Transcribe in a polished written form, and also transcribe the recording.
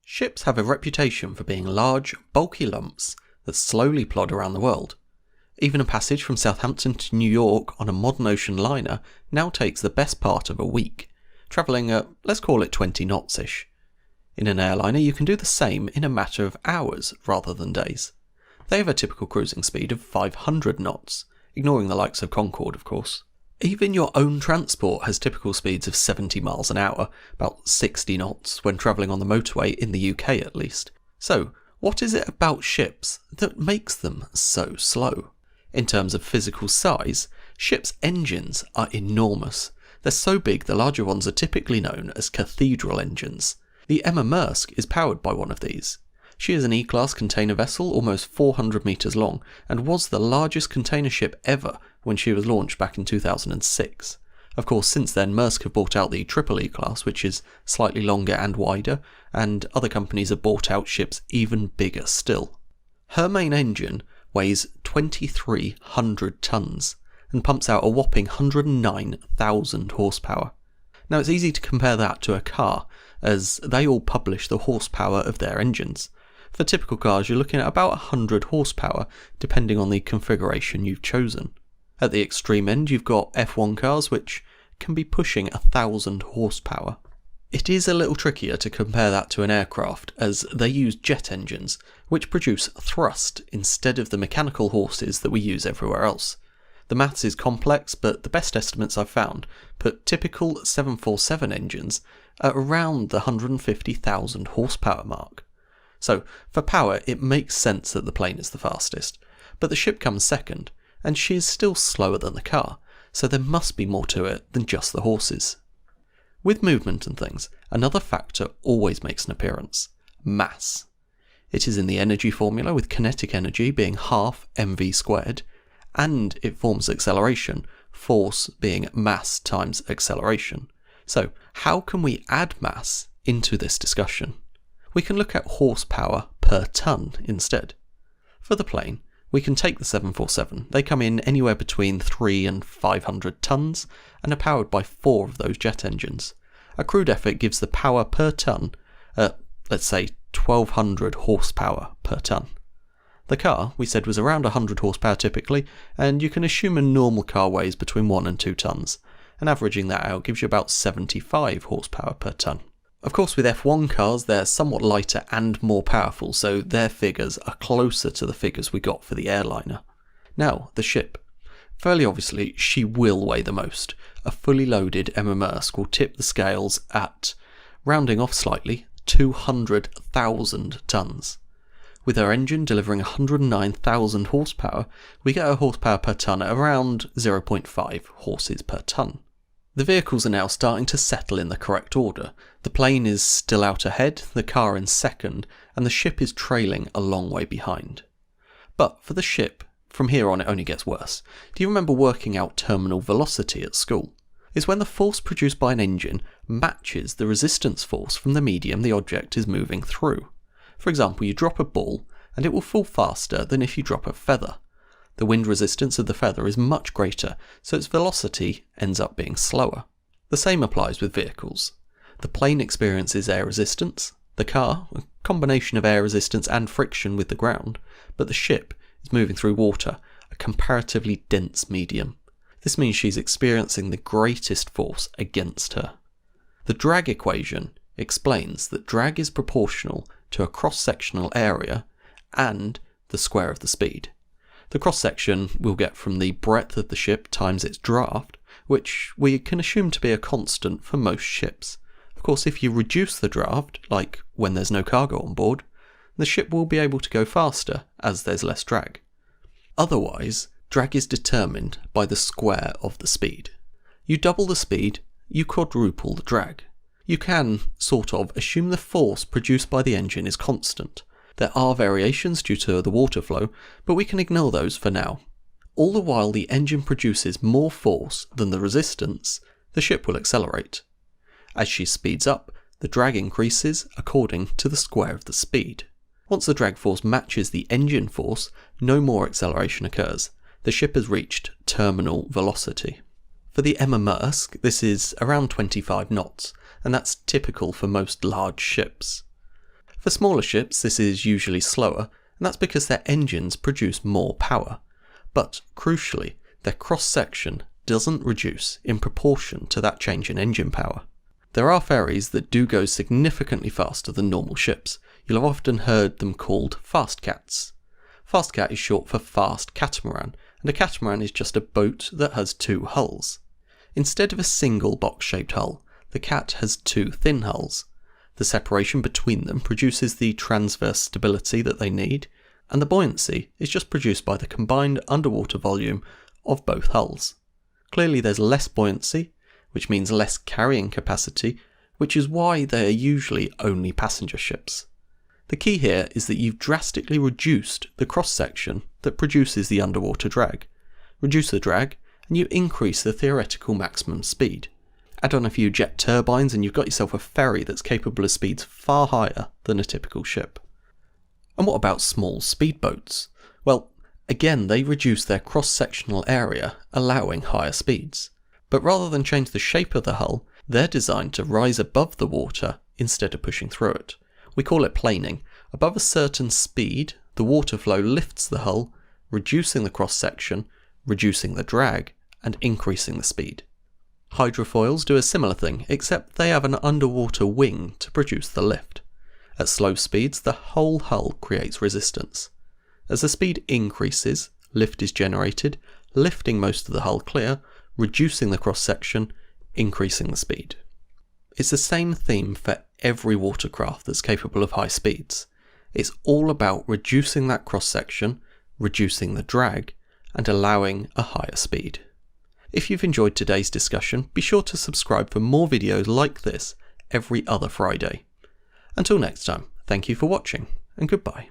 Ships have a reputation for being large, bulky lumps that slowly plod around the world. Even a passage from Southampton to New York on a modern ocean liner now takes the best part of a week, travelling at, let's call it 20 knots-ish. In an airliner you can do the same in a matter of hours rather than days. They have a typical cruising speed of 500 knots, ignoring the likes of Concorde of course. Even your own transport has typical speeds of 70 miles an hour, about 60 knots when travelling on the motorway in the UK at least. So, what is it about ships that makes them so slow? In terms of physical size, ships' engines are enormous. They're so big the larger ones are typically known as cathedral engines. The Emma Maersk is powered by one of these. She is an E-class container vessel almost 400 metres long and was the largest container ship ever when she was launched back in 2006. Of course, since then Maersk have bought out the Triple E-class, which is slightly longer and wider, and other companies have bought out ships even bigger still. Her main engine weighs 2,300 tonnes and pumps out a whopping 109,000 horsepower. Now it's easy to compare that to a car, as they all publish the horsepower of their engines. For typical cars you're looking at about 100 horsepower, depending on the configuration you've chosen. At the extreme end you've got F1 cars which can be pushing 1,000 horsepower. It is a little trickier to compare that to an aircraft, as they use jet engines, which produce thrust instead of the mechanical horses that we use everywhere else. The maths is complex, but the best estimates I've found put typical 747 engines at around the 150,000 horsepower mark. So, for power it makes sense that the plane is the fastest, but the ship comes second, and she is still slower than the car, so there must be more to it than just the horses. With movement and things, another factor always makes an appearance: mass. It is in the energy formula, with kinetic energy being half mv squared, and it forms acceleration, force being mass times acceleration. So, how can we add mass into this discussion? We can look at horsepower per tonne instead. For the plane, we can take the 747. They come in anywhere between 300 and 500 tonnes and are powered by 4 of those jet engines. A crude effort gives the power per tonne at, let's say, 1,200 horsepower per tonne. The car, we said, was around 100 horsepower typically, and you can assume a normal car weighs between 1 and 2 tonnes, and averaging that out gives you about 75 horsepower per tonne. Of course, with F1 cars they're somewhat lighter and more powerful, so their figures are closer to the figures we got for the airliner. Now, the ship. Fairly obviously, she will weigh the most. A fully loaded Emma Maersk will tip the scales at, rounding off slightly, 200,000 tonnes. With her engine delivering 109,000 horsepower, we get her horsepower per tonne at around 0.5 horses per tonne. The vehicles are now starting to settle in the correct order. The plane is still out ahead, the car in second, and the ship is trailing a long way behind. But for the ship, from here on it only gets worse. Do you remember working out terminal velocity at school? It's when the force produced by an engine matches the resistance force from the medium the object is moving through. For example, you drop a ball and it will fall faster than if you drop a feather. The wind resistance of the feather is much greater, so its velocity ends up being slower. The same applies with vehicles. The plane experiences air resistance, the car, a combination of air resistance and friction with the ground, but the ship is moving through water, a comparatively dense medium. This means she's experiencing the greatest force against her. The drag equation explains that drag is proportional to a cross-sectional area and the square of the speed. The cross-section we'll get from the breadth of the ship times its draft, which we can assume to be a constant for most ships. Of course, if you reduce the draft, like when there's no cargo on board, the ship will be able to go faster as there's less drag. Otherwise, drag is determined by the square of the speed. You double the speed, you quadruple the drag. You can, sort of, assume the force produced by the engine is constant. There are variations due to the water flow, but we can ignore those for now. All the while the engine produces more force than the resistance, the ship will accelerate. As she speeds up, the drag increases according to the square of the speed. Once the drag force matches the engine force, no more acceleration occurs. The ship has reached terminal velocity. For the Emma Maersk, this is around 25 knots, and that's typical for most large ships. For For smaller ships, this is usually slower, and that's because their engines produce more power. But, crucially, their cross-section doesn't reduce in proportion to that change in engine power. There are ferries that do go significantly faster than normal ships. You'll have often heard them called fast cats. Fast cat is short for fast catamaran, and a catamaran is just a boat that has two hulls. Instead of a single box-shaped hull, the cat has two thin hulls. The separation between them produces the transverse stability that they need, and the buoyancy is just produced by the combined underwater volume of both hulls. Clearly there's less buoyancy, which means less carrying capacity, which is why they are usually only passenger ships. The key here is that you've drastically reduced the cross-section that produces the underwater drag. Reduce the drag, and you increase the theoretical maximum speed. Add on a few jet turbines and you've got yourself a ferry that's capable of speeds far higher than a typical ship. And what about small speedboats? Well, again, they reduce their cross-sectional area, allowing higher speeds. But rather than change the shape of the hull, they're designed to rise above the water instead of pushing through it. We call it planing. Above a certain speed, the water flow lifts the hull, reducing the cross-section, reducing the drag, and increasing the speed. Hydrofoils do a similar thing, except they have an underwater wing to produce the lift. At slow speeds, the whole hull creates resistance. As the speed increases, lift is generated, lifting most of the hull clear, reducing the cross-section, increasing the speed. It's the same theme for every watercraft that's capable of high speeds. It's all about reducing that cross-section, reducing the drag, and allowing a higher speed. If you've enjoyed today's discussion, be sure to subscribe for more videos like this every other Friday. Until next time, thank you for watching, and goodbye.